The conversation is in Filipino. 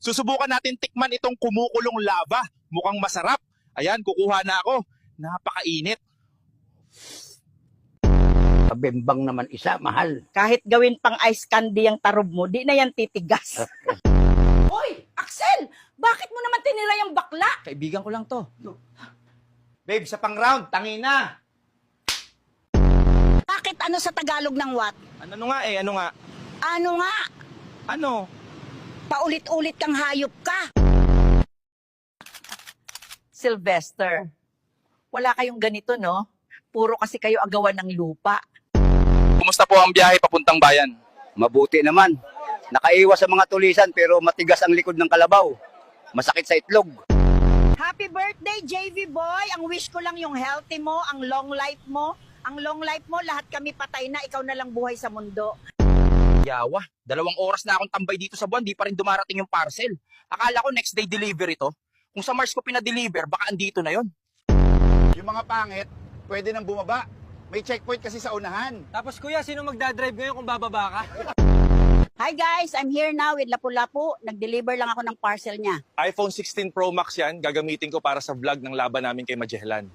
Susubukan natin tikman itong kumukulong lava. Mukhang masarap. Ayan, kukuha na ako. Napakainit. Bimbang naman isa, mahal. Kahit gawin pang ice candy ang tarob mo, di na yan titigas. Hoy, Axel! Bakit mo naman tinira yung bakla? Kaibigan ko lang to. Babe, sa pang-round, tangina. Bakit ano sa Tagalog ng what? Ano nga eh, ano nga? Ano nga? Ano? Paulit-ulit kang hayop ka. Sylvester, wala kayong ganito, no? Puro kasi kayo agawan ng lupa. Kumusta po ang biyahe papuntang bayan? Mabuti naman. Nakaiwas sa mga tulisan pero matigas ang likod ng kalabaw. Masakit sa itlog. Happy birthday, JV boy! Ang wish ko lang yung healthy mo, ang long life mo. Ang long life mo, lahat kami patay na, ikaw na lang buhay sa mundo. Yawa, 2 oras na akong tambay dito sa buwan, di pa rin dumarating yung parcel. Akala ko next day delivery to. Kung sa Mars ko pinadeliver, baka andito na yon. Yung mga pangit, pwede nang bumaba. May checkpoint kasi sa unahan. Tapos kuya, sino magdadrive ngayon kung bababa ka? Hi guys, I'm here now with Lapu-Lapu. Nag-deliver lang ako ng parcel niya. iPhone 16 Pro Max yan, gagamitin ko para sa vlog ng laban namin kay Magellan.